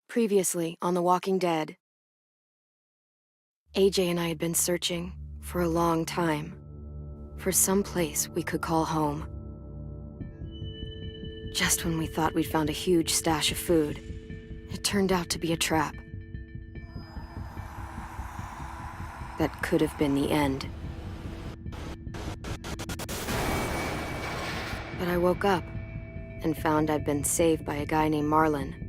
Previously on The Walking Dead, AJ and I had been searching for a long time for some place we could call home. Just when we thought we'd found a huge stash of food, it turned out to be a trap. That could have been the end. But I woke up and found I'd been saved by a guy named Marlon,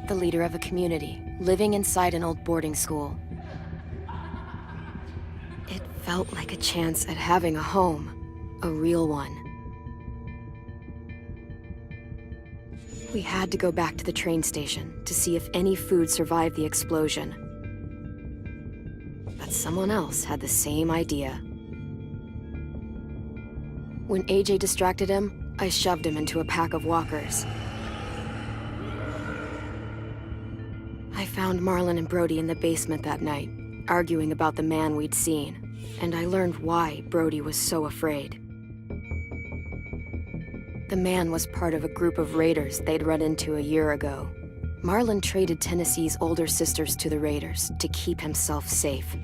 the leader of a community living inside an old boarding school. It felt like a chance at having a home, a real one. We had to go back to the train station to see if any food survived the explosion. But someone else had the same idea. When AJ distracted him, I shoved him into a pack of walkers. I found Marlon and Brody in the basement that night, arguing about the man we'd seen, and I learned why Brody was so afraid. The man was part of a group of raiders they'd run into a year ago. Marlon traded Tennessee's older sisters to the raiders to keep himself safe.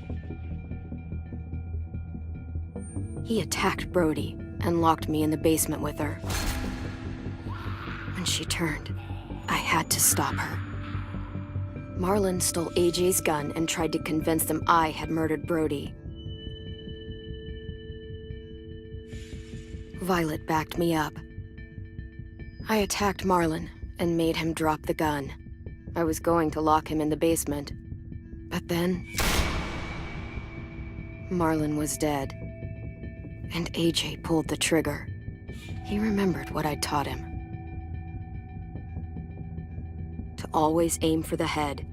He attacked Brody and locked me in the basement with her. When she turned, I had to stop her. Marlon stole AJ's gun and tried to convince them I had murdered Brody. Violet backed me up. I attacked Marlon and made him drop the gun. I was going to lock him in the basement, but then Marlon was dead, and AJ pulled the trigger. He remembered what I'd taught him. To always aim for the head.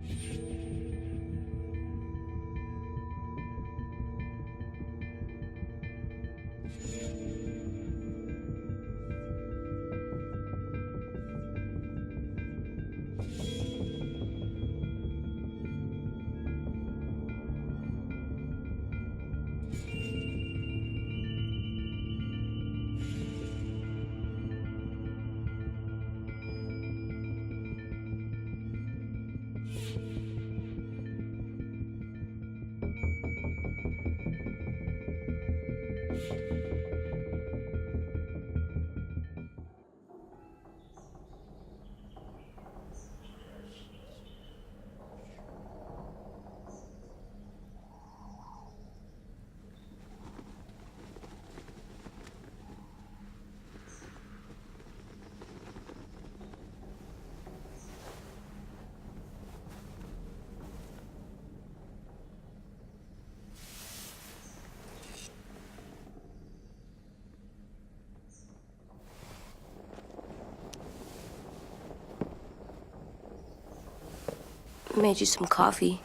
Made you some coffee.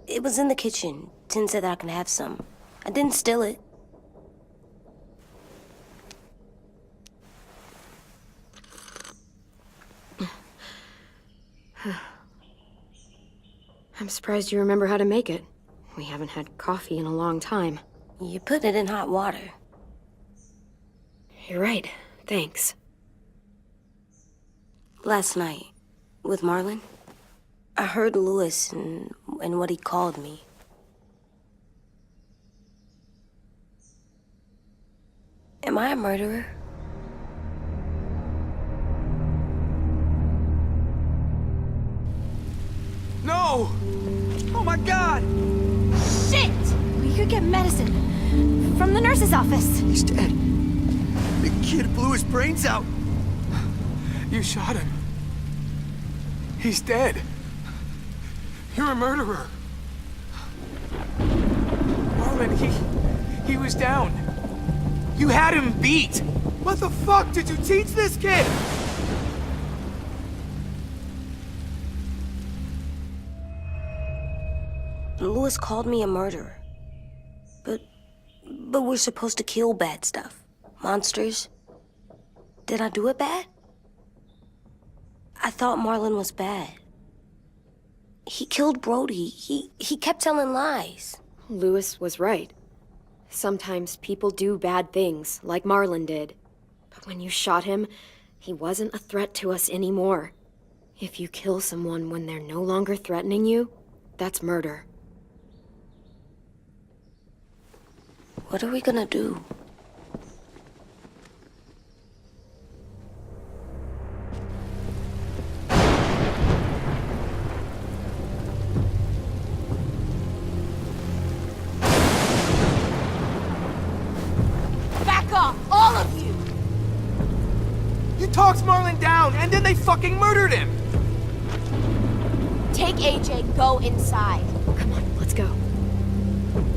It was in the kitchen. Tin said that I can have some. I didn't steal it. I'm surprised you remember how to make it. We haven't had coffee in a long time. You put it in hot water. You're right. Thanks. Last night, with Marlon, I heard Lewis and what he called me. Am I a murderer? No! Oh my God! Shit! We could get medicine from the nurse's office. He's dead. The kid blew his brains out. You shot him. He's dead. You're a murderer. Marlon, he was down. You had him beat. What the fuck did you teach this kid? Lewis called me a murderer. But we're supposed to kill bad stuff. Monsters. Did I do it bad? I thought Marlon was bad. He killed Brody. He kept telling lies. Lewis was right. Sometimes people do bad things, like Marlon did. But when you shot him, he wasn't a threat to us anymore. If you kill someone when they're no longer threatening you, that's murder. What are we gonna do? Back off, all of you! You talked Marlon down, and then they fucking murdered him! Take AJ, go inside. Come on, let's go.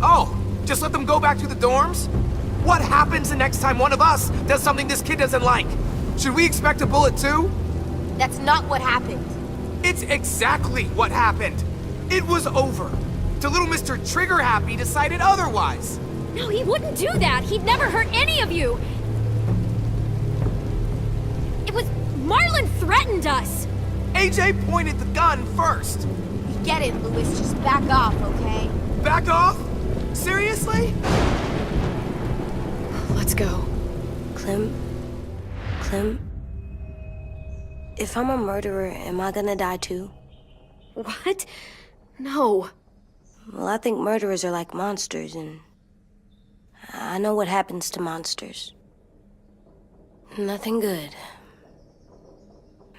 Oh, just let them go back to the dorms? What happens the next time one of us does something this kid doesn't like? Should we expect a bullet too? That's not what happened. It's exactly what happened. It was over. The little Mr. Trigger Happy decided otherwise. No, he wouldn't do that. He'd never hurt any of you. It was... Marlon threatened us. AJ pointed the gun first. We get it, Louis. Just back off, okay? Back off? Seriously? Let's go. Clem? If I'm a murderer, am I gonna die too? What? No. Well, I think murderers are like monsters, and I know what happens to monsters. Nothing good.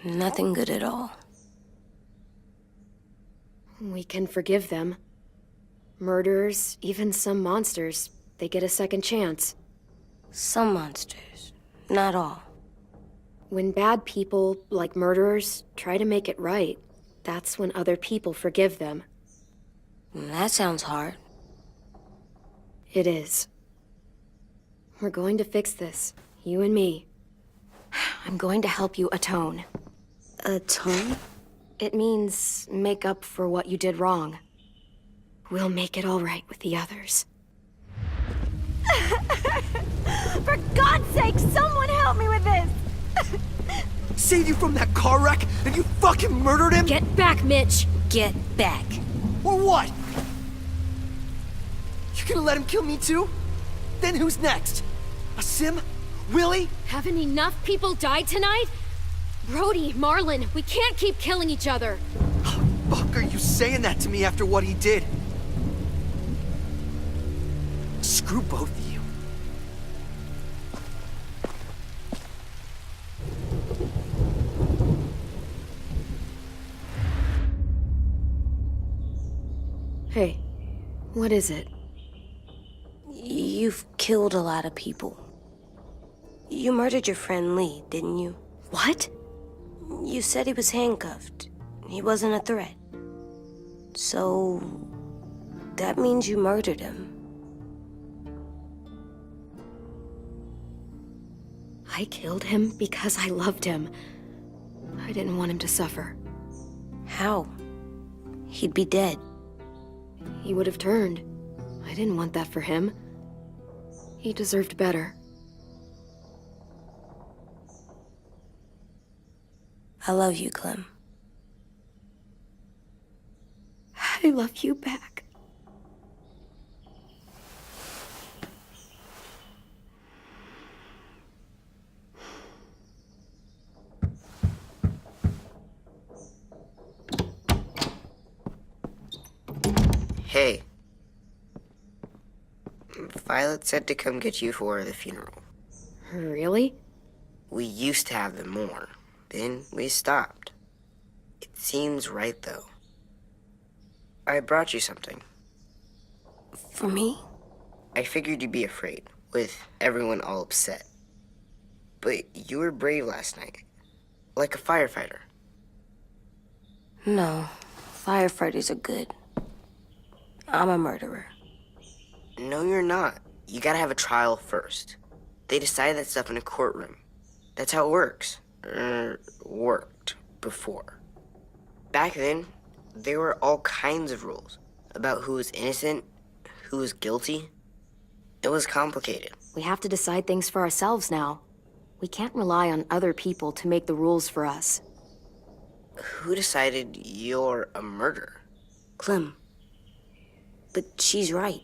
Nothing good at all. We can forgive them. Murderers, even some monsters, they get a second chance. Some monsters, not all. When bad people, like murderers, try to make it right, that's when other people forgive them. That sounds hard. It is. We're going to fix this, you and me. I'm going to help you atone. Atone? It means make up for what you did wrong. We'll make it all right with the others. For God's sake, someone help me with this! Saved you from that car wreck, and you fucking murdered him? Get back, Mitch! Get back. Or what? You gonna let him kill me too? Then who's next? A Sim? Willie? Haven't enough people died tonight? Brody, Marlon, we can't keep killing each other. Fuck are you saying that to me after what he did? Screw both of you. Hey, what is it? You've killed a lot of people. You murdered your friend Lee, didn't you? What? You said he was handcuffed. He wasn't a threat. So... that means you murdered him. I killed him because I loved him. I didn't want him to suffer. How? He'd be dead. He would have turned. I didn't want that for him. He deserved better. I love you, Clem. I love you back. Hey. Violet said to come get you for the funeral. Really? We used to have them more. Then we stopped. It seems right, though. I brought you something. For me? I figured you'd be afraid, with everyone all upset. But you were brave last night. Like a firefighter. No. Firefighters are good. I'm a murderer. No, you're not. You gotta have a trial first. They decide that stuff in a courtroom. That's how it works. Worked before. Back then, there were all kinds of rules about who was innocent, who was guilty. It was complicated. We have to decide things for ourselves now. We can't rely on other people to make the rules for us. Who decided you're a murderer? Clem. But she's right.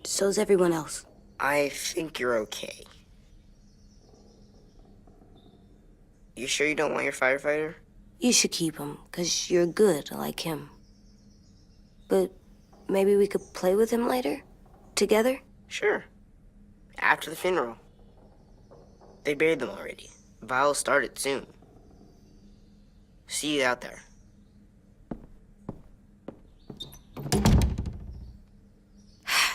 So's everyone else. I think you're okay. You sure you don't want your firefighter? You should keep him, 'cause you're good like him. But maybe we could play with him later? Together? Sure. After the funeral. They buried them already. Vile'll start it soon. See you out there.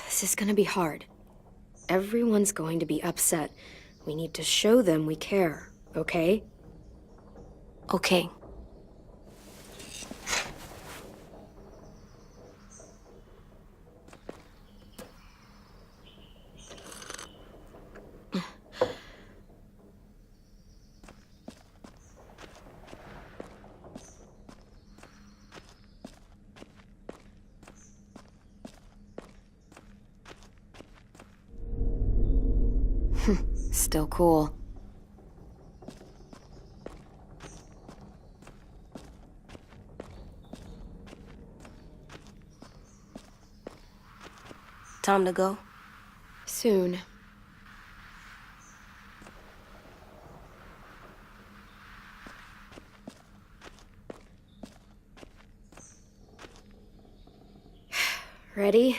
This is gonna be hard. Everyone's going to be upset. We need to show them we care, okay? Okay. Still cool. Time to go? Soon. Ready?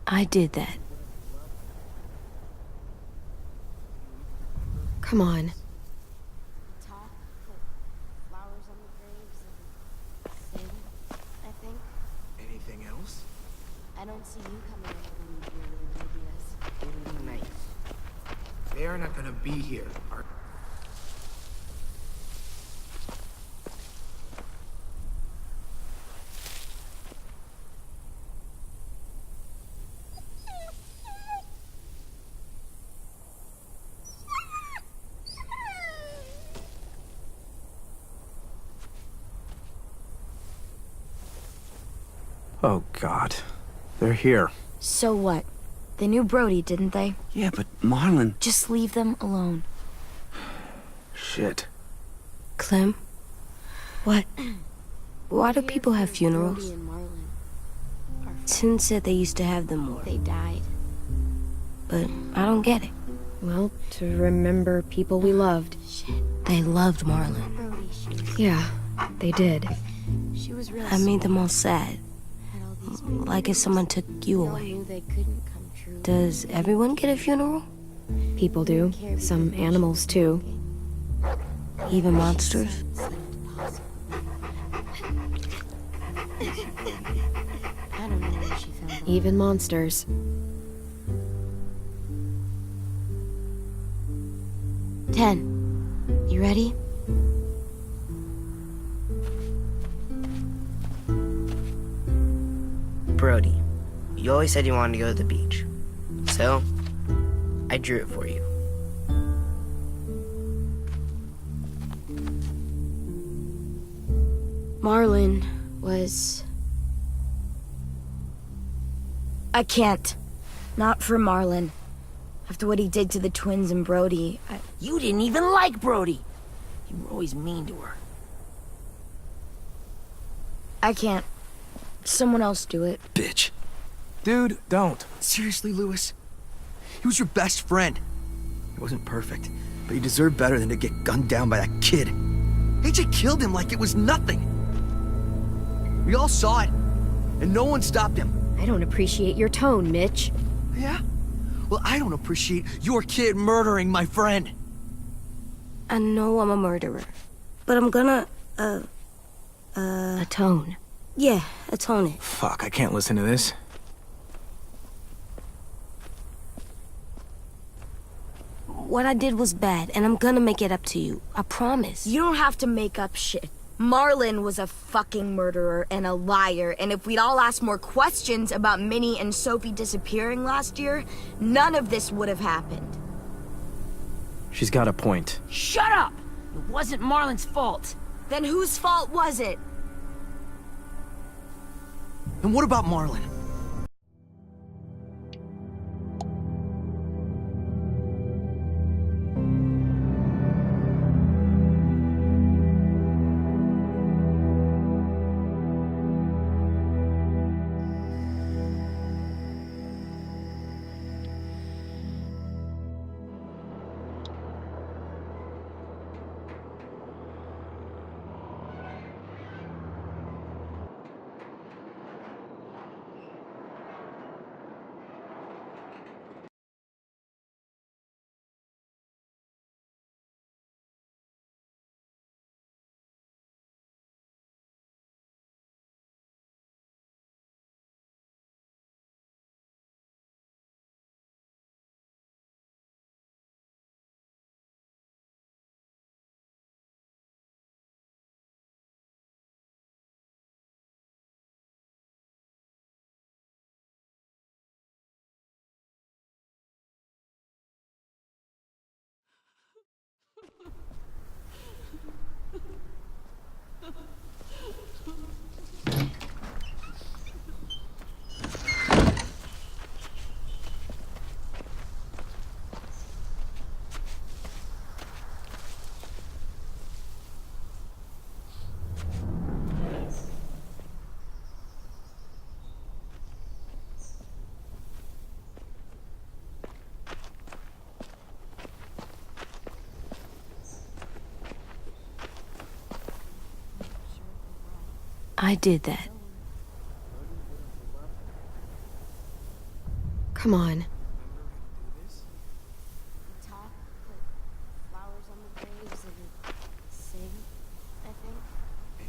I did that. Come on. Talk, put flowers on the graves, and sing, I think. Anything else? I don't see you coming up with any brilliant ideas. It'll be nice. They are not gonna be here. Oh, God. They're here. So what? They knew Brody, didn't they? Yeah, but Marlon... Just leave them alone. Shit. Clem? What? Why do people have funerals? Brody and Marlon. Tin said they used to have them more, They died. but I don't get it. Well, to remember people we loved. They loved Marlon. Brody, Yeah, they did. she was really I made them all sad, had all these big like if someone took you We all away. knew they couldn't come true. Does everyone get a funeral? People do. Some animals, too. Even monsters? I don't know where she found them. Even monsters. Ten. You ready? Brody, you always said you wanted to go to the beach. So, I drew it for you. Marlon was... I can't. Not for Marlon. After what he did to the twins and Brody, You didn't even like Brody. You were always mean to her. I can't. Someone else do it. Bitch. Dude, don't. Seriously, Lewis? He was your best friend. He wasn't perfect, but he deserved better than to get gunned down by that kid. AJ killed him like it was nothing. We all saw it, and no one stopped him. I don't appreciate your tone, Mitch. Yeah? Well, I don't appreciate your kid murdering my friend. I know I'm a murderer, but I'm gonna, Atone. Yeah, atone it. Fuck, I can't listen to this. What I did was bad, and I'm gonna make it up to you. I promise. You don't have to make up shit. Marlon was a fucking murderer and a liar, and if we'd all asked more questions about Minnie and Sophie disappearing last year, none of this would have happened. She's got a point. Shut up! It wasn't Marlon's fault. Then whose fault was it? And what about Marlon? I did that. Come on. We talk, put flowers on the graves, and sing, I think.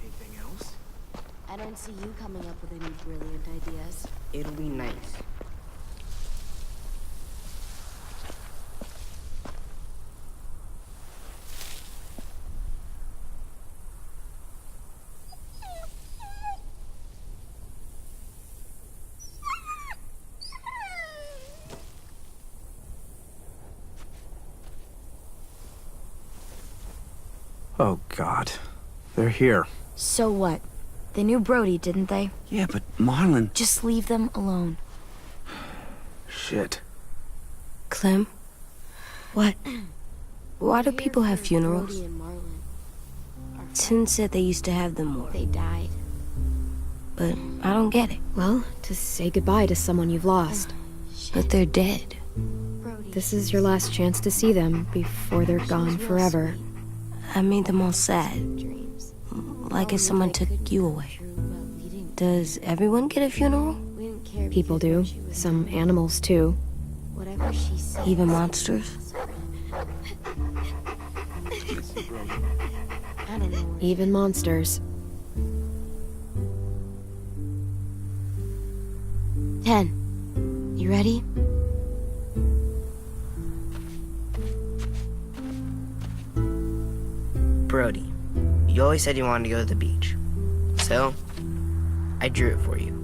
Anything else? I don't see you coming up with any brilliant ideas. It'll be nice. Oh, God. They're here. So what? They knew Brody, didn't they? Yeah, but Marlon... Just leave them alone. Shit. Clem? What? Why do people have Brody funerals? and Marlon are Tin said they used to have them more, they died. but I don't get it. Well, to say goodbye to someone you've lost. But they're dead. Brody. This is your last chance to see them before they're gone forever. I made them all sad, Dreams. like if someone took you away. True, but we didn't. Does everyone get a funeral? We didn't care. People do. because she was- Some animals, too. Whatever she said. Even monsters? I don't know. Even monsters. 10. You ready? Brody, you always said you wanted to go to the beach. So, I drew it for you.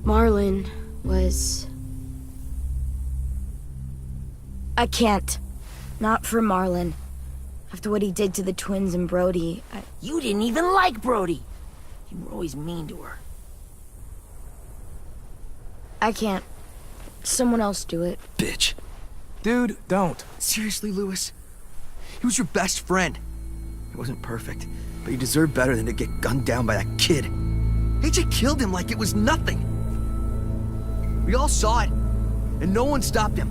Marlon was... I can't. Not for Marlon. After what he did to the twins and Brody, You didn't even like Brody. You were always mean to her. I can't. Someone else do it. Bitch. Dude, don't. Seriously, Lewis? He was your best friend. He wasn't perfect, but he deserved better than to get gunned down by that kid. AJ killed him like it was nothing. We all saw it, and no one stopped him.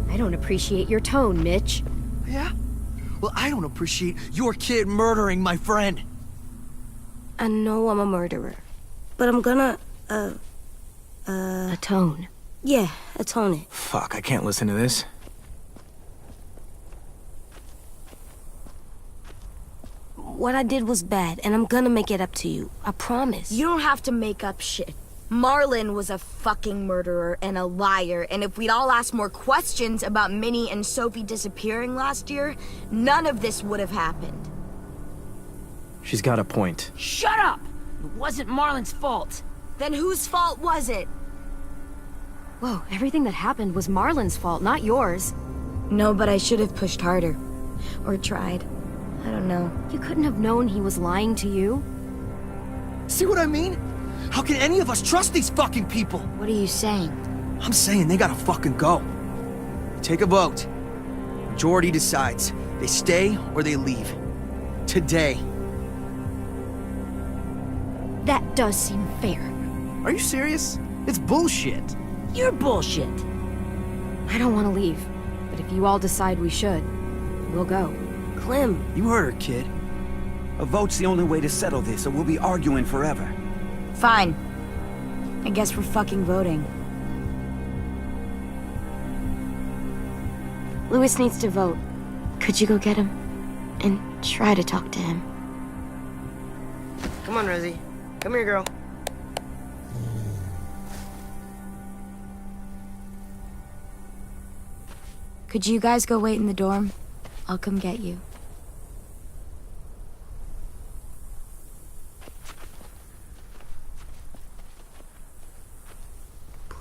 I don't appreciate your tone, Mitch. Yeah? Well, I don't appreciate your kid murdering my friend. I know I'm a murderer, but I'm gonna, Atone. yeah, atone it. Fuck, I can't listen to this. what I did was bad, and I'm gonna make it up to you. I promise. You don't have to make up shit. Marlon was a fucking murderer and a liar, and if we'd all asked more questions about Minnie and Sophie disappearing last year, none of this would have happened. She's got a point. Shut up! It wasn't Marlon's fault. Then whose fault was it? Whoa, everything that happened was Marlon's fault, not yours. No, but I should have pushed harder. Or tried. I don't know. You couldn't have known he was lying to you. See what I mean? How can any of us trust these fucking people? What are you saying? I'm saying they gotta fucking go. Take a vote. Majority decides. They stay or they leave. Today. That does seem fair. Are you serious? It's bullshit. You're bullshit. I don't want to leave, but if you all decide we should, we'll go. Clem, You heard her, kid. A vote's the only way to settle this, or we'll be arguing forever. Fine. I guess we're fucking voting. Louis needs to vote. Could you go get him? And try to talk to him. Come on, Rosie. Come here, girl. Could you guys go wait in the dorm? I'll come get you.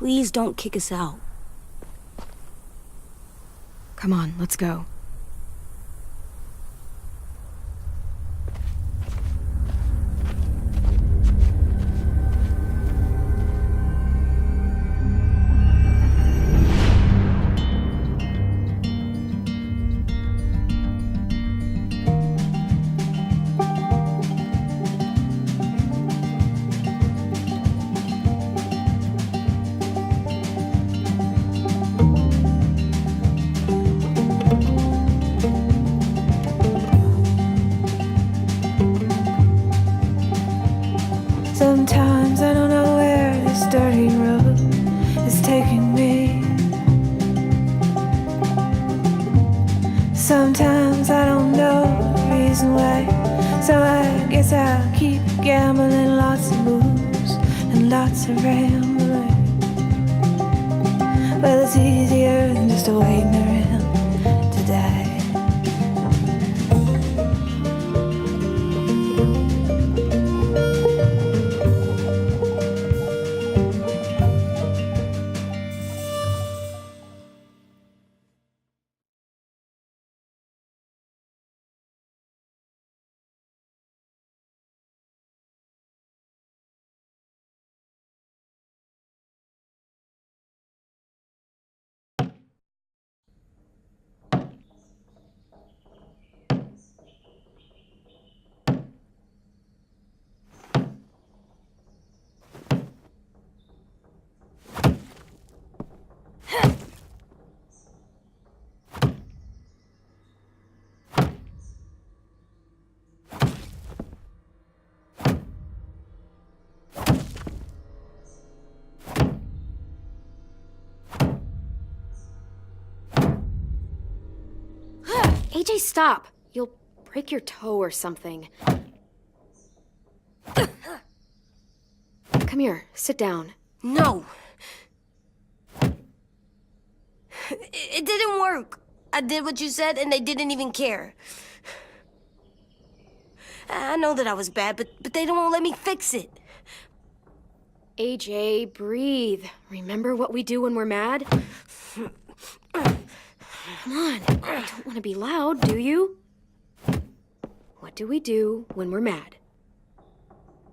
please don't kick us out. Come on, let's go. Sometimes I don't know where this dirty road is taking me. Sometimes I don't know the reason why, so I guess I'll keep gambling, lots of moves and lots of rambling. Well, it's easier than just waiting around to die. AJ, stop! You'll break your toe or something. Come here, sit down. No. It didn't work. I did what you said and they didn't even care. I know that I was bad, but they don't let me fix it. AJ, breathe. Remember what we do when we're mad? Come on, you don't want to be loud, do you? What do we do when we're mad?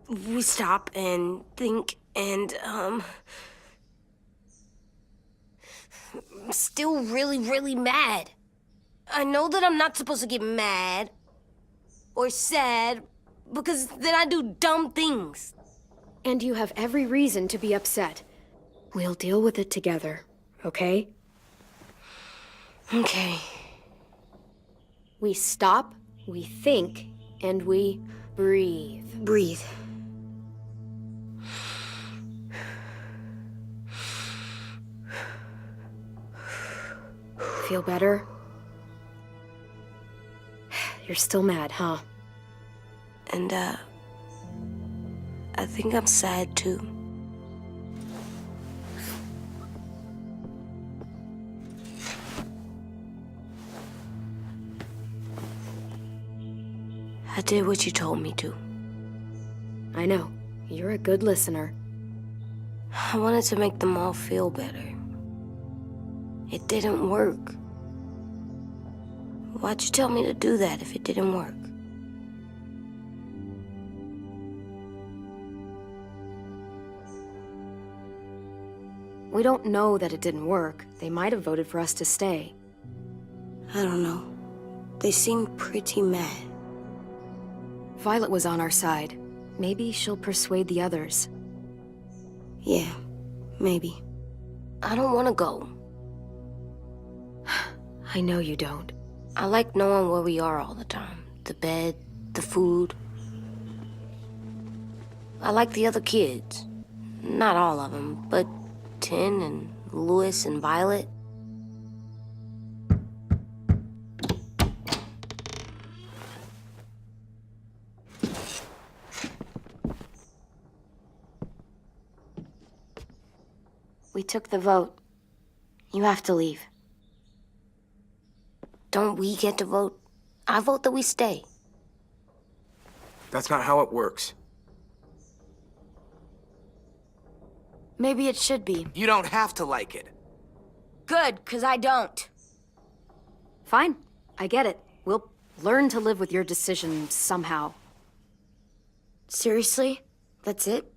We stop and think and, I'm still really, really mad. I know that I'm not supposed to get mad or sad because then I do dumb things. And you have every reason to be upset. We'll deal with it together, okay? Okay. We stop, we think, and we breathe. Breathe. Feel better? You're still mad, huh? And, I think I'm sad too. I did what you told me to. I know. You're a good listener. I wanted to make them all feel better. It didn't work. Why'd you tell me to do that if it didn't work? We don't know that it didn't work. They might have voted for us to stay. I don't know. They seemed pretty mad. Violet was on our side. Maybe she'll persuade the others. Yeah, maybe. I don't want to go. I know you don't. I like knowing where we are all the time. The bed, the food. I like the other kids. Not all of them, but Tin and Louis and Violet. We took the vote. You have to leave. Don't we get to vote? I vote that we stay. That's not how it works. Maybe it should be. You don't have to like it. Good, 'cause I don't. Fine. I get it. We'll learn to live with your decision somehow. Seriously? That's it?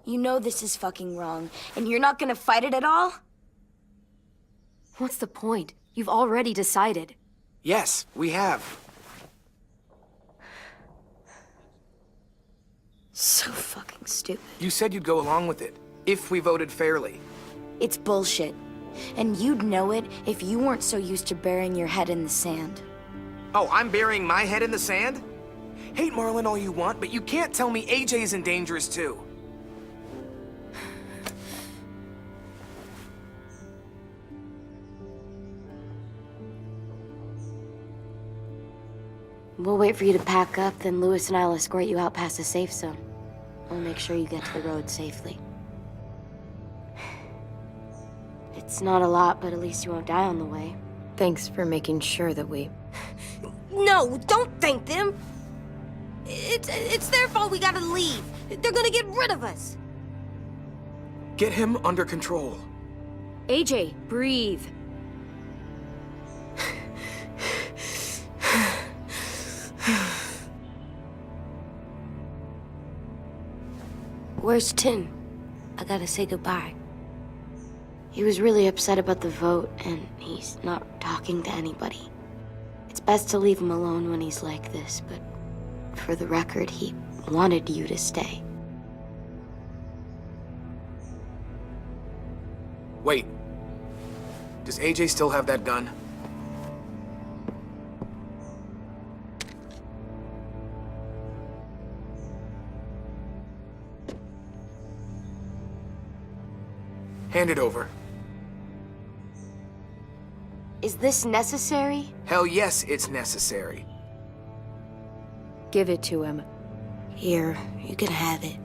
You know this is fucking wrong, and you're not gonna fight it at all? What's the point? You've already decided. Yes, we have. So fucking stupid. You said you'd go along with it, if we voted fairly. It's bullshit. And you'd know it if you weren't so used to burying your head in the sand. Oh, I'm burying my head in the sand? Hate Marlin all you want, but you can't tell me AJ's in dangerous too. We'll wait for you to pack up, then Louis and I'll escort you out past the safe zone. We'll make sure you get to the road safely. It's not a lot, but at least you won't die on the way. Thanks for making sure that we... No, don't thank them! It's their fault we gotta leave. They're gonna get rid of us. Get him under control. AJ, breathe. Where's Tin? I gotta say goodbye. He was really upset about the vote, and he's not talking to anybody. It's best to leave him alone when he's like this, but for the record, he wanted you to stay. Wait. Does AJ still have that gun? Hand it over. Is this necessary? Hell yes, it's necessary. Give it to him. Here, you can have it.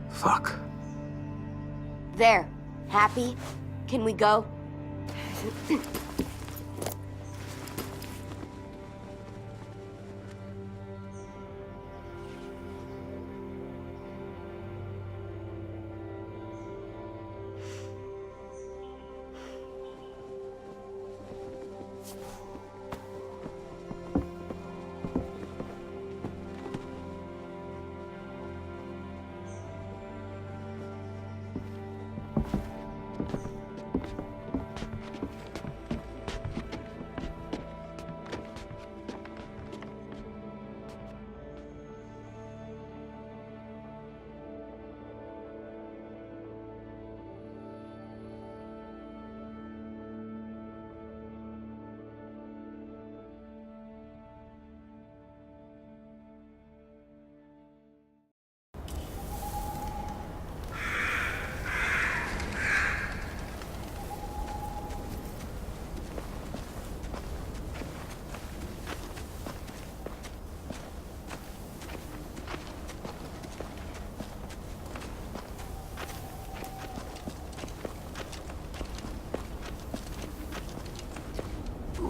Fuck. There. Happy? Can we go?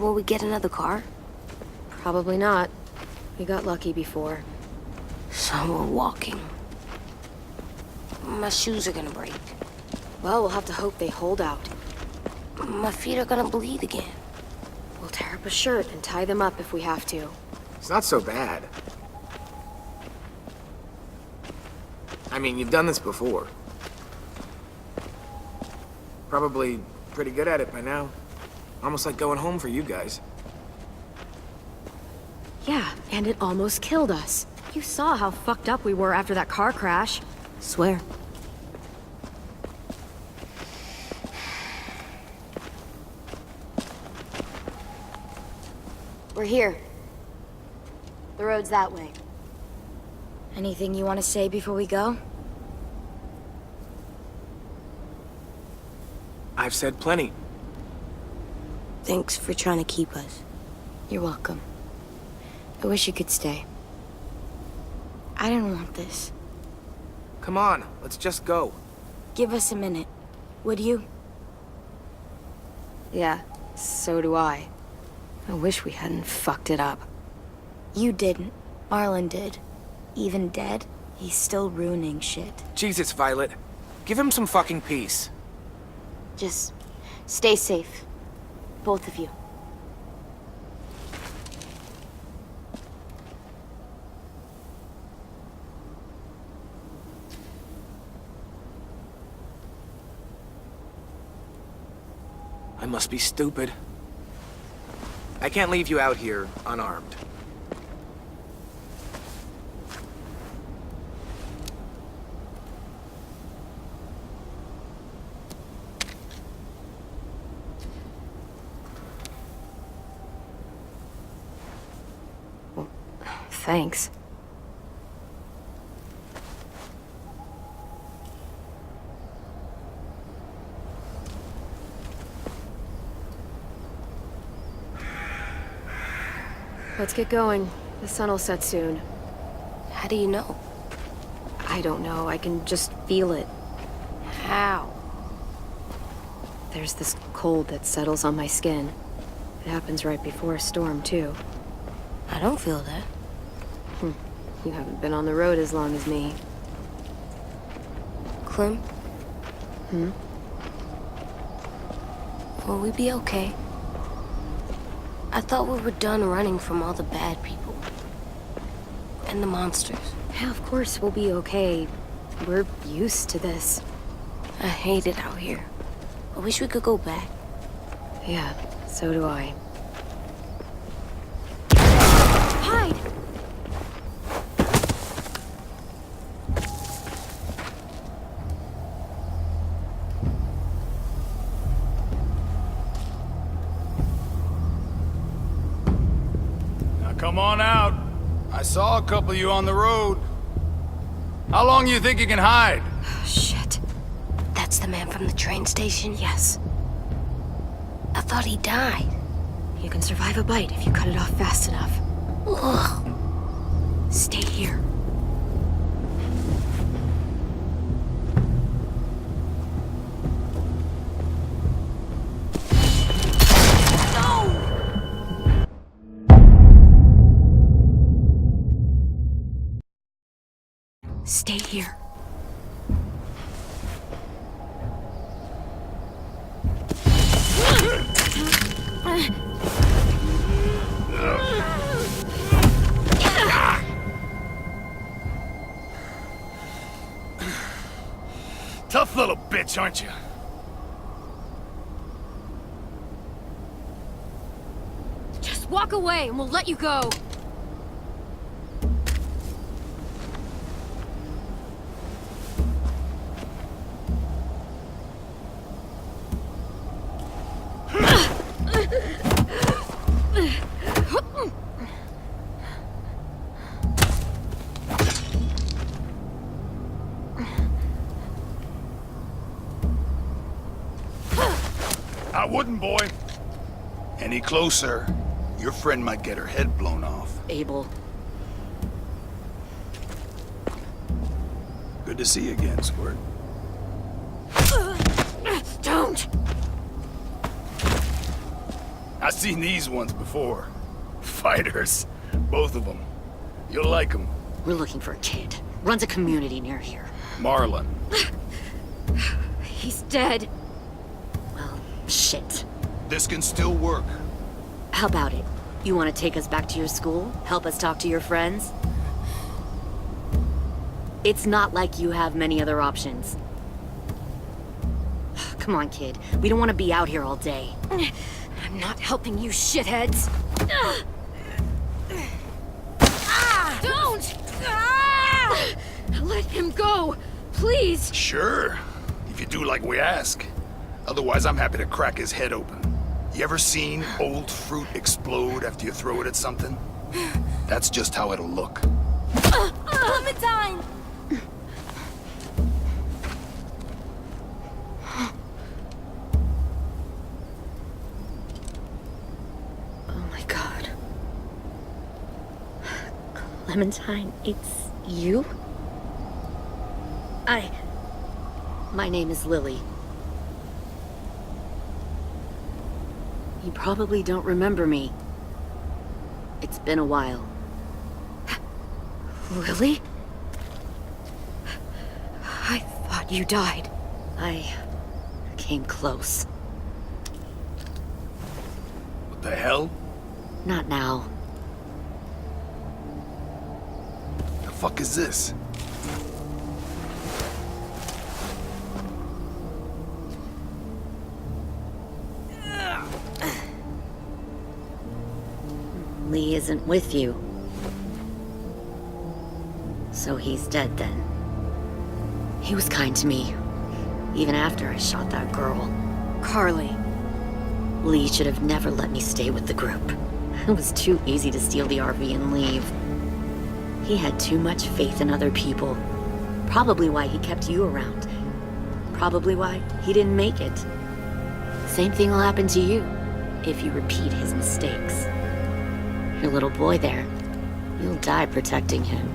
Will we get another car? Probably not. We got lucky before. So we're walking. My shoes are gonna break. Well, we'll have to hope they hold out. My feet are gonna bleed again. We'll tear up a shirt and tie them up if we have to. It's not so bad. I mean, you've done this before. Probably pretty good at it by now. Almost like going home for you guys. Yeah, and it almost killed us. You saw how fucked up we were after that car crash. Swear. We're here. The road's that way. Anything you want to say before we go? I've said plenty. Thanks for trying to keep us. You're welcome. I wish you could stay. I didn't want this. Come on, let's just go. Give us a minute, would you? Yeah, so do I. I wish we hadn't fucked it up. You didn't. Marlon did. Even dead, he's still ruining shit. Jesus, Violet. Give him some fucking peace. Just stay safe. Both of you. I must be stupid. I can't leave you out here unarmed. Thanks. Let's get going. The sun will set soon. How do you know? I don't know. I can just feel it. How? There's this cold that settles on my skin. It happens right before a storm, too. I don't feel that. You haven't been on the road as long as me. Clem? Will we be okay? I thought we were done running from all the bad people. And the monsters. Yeah, of course we'll be okay. We're used to this. I hate it out here. I wish we could go back. Yeah, so do I. Hide! Come on out. I saw a couple of you on the road. How long you think you can hide? Shit. That's the man from the train station? Yes. I thought he died. You can survive a bite if you cut it off fast enough. Ugh. Stay here. Stay here. Tough little bitch, aren't you? Just walk away and we'll let you go. I wouldn't, boy. Any closer, your friend might get her head blown off. Abel. Good to see you again, Squirt. Don't! I've seen these ones before. Fighters. Both of them. You'll like them. We're looking for a kid. Runs a community near here. Marlon. He's dead. Well, shit. This can still work. How about it? You want to take us back to your school? Help us talk to your friends? It's not like you have many other options. Come on, kid. We don't want to be out here all day. I'm not helping you shitheads. Don't! Let him go, please. Sure. If you do like we ask. Otherwise, I'm happy to crack his head open. You ever seen old fruit explode after you throw it at something? That's just how it'll look. Clementine! Oh my god. Clementine, it's you? My name is Lily. You probably don't remember me. It's been a while. Lily? I thought you died. I came close. What the hell? Not now. The fuck is this? Lee isn't with you. So he's dead then. He was kind to me, even after I shot that girl. Carly. Lee should have never let me stay with the group. It was too easy to steal the RV and leave. He had too much faith in other people. Probably why he kept you around. Probably why he didn't make it. Same thing will happen to you if you repeat his mistakes. Your little boy there, you'll die protecting him.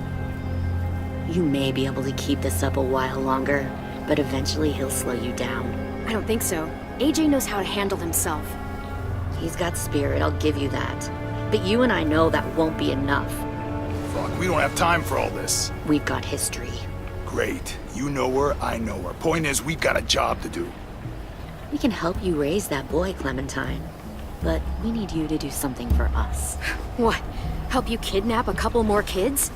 You may be able to keep this up a while longer, but eventually he'll slow you down. I don't think so. AJ knows how to handle himself. He's got spirit, I'll give you that. But you and I know that won't be enough. Fuck, we don't have time for all this. We've got history. Great. You know her, I know her. Point is, we've got a job to do. We can help you raise that boy, Clementine. But we need you to do something for us. What? Help you kidnap a couple more kids?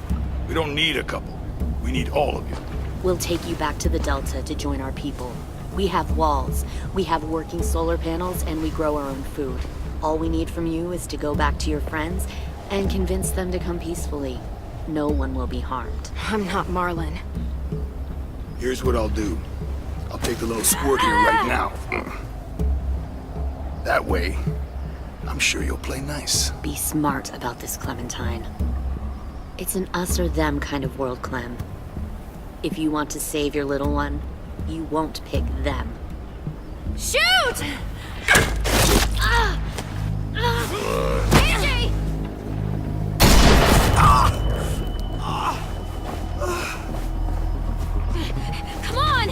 We don't need a couple. We need all of you. We'll take you back to the Delta to join our people. We have walls, we have working solar panels, and we grow our own food. All we need from you is to go back to your friends and convince them to come peacefully. No one will be harmed. I'm not Marlon. Here's what I'll do. I'll take the little squirt here right now. That way, I'm sure you'll play nice. Be smart about this, Clementine. It's an us or them kind of world, Clem. If you want to save your little one, you won't pick them. Shoot! AJ! Come on!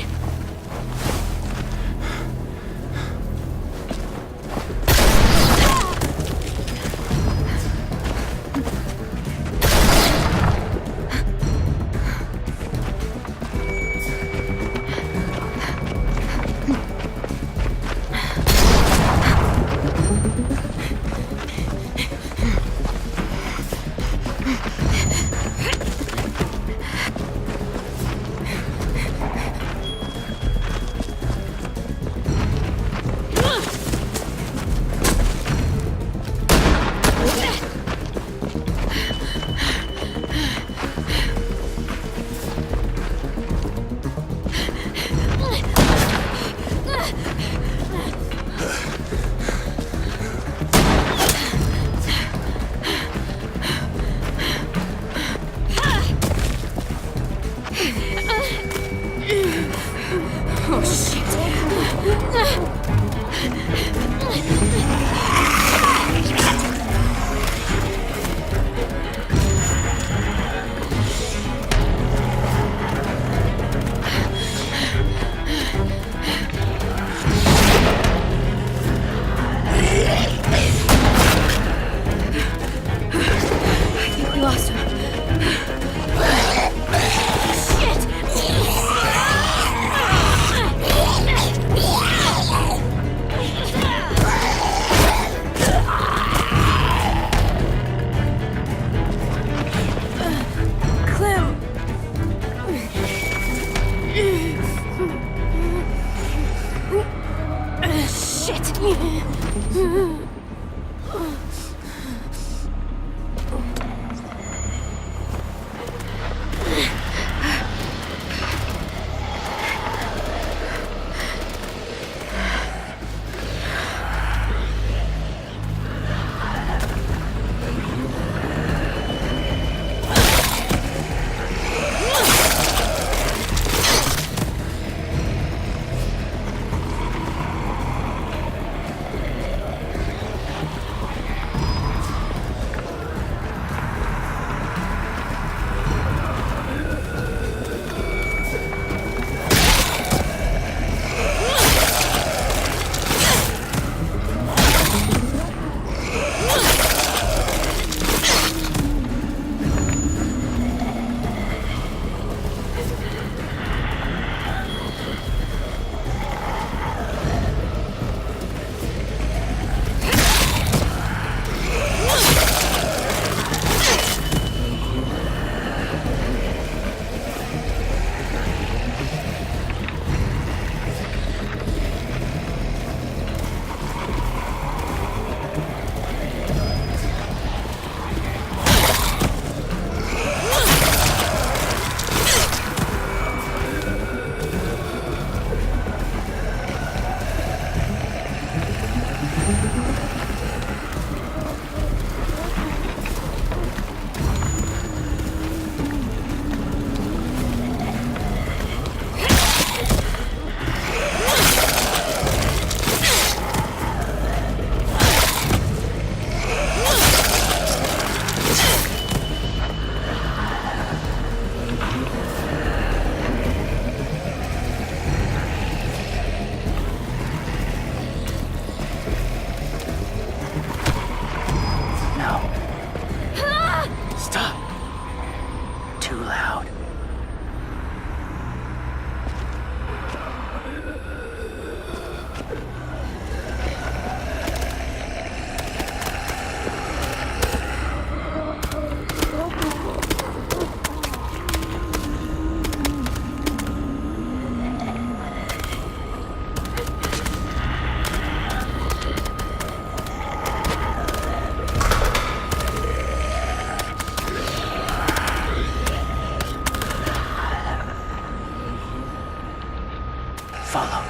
Follow.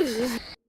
Ugh.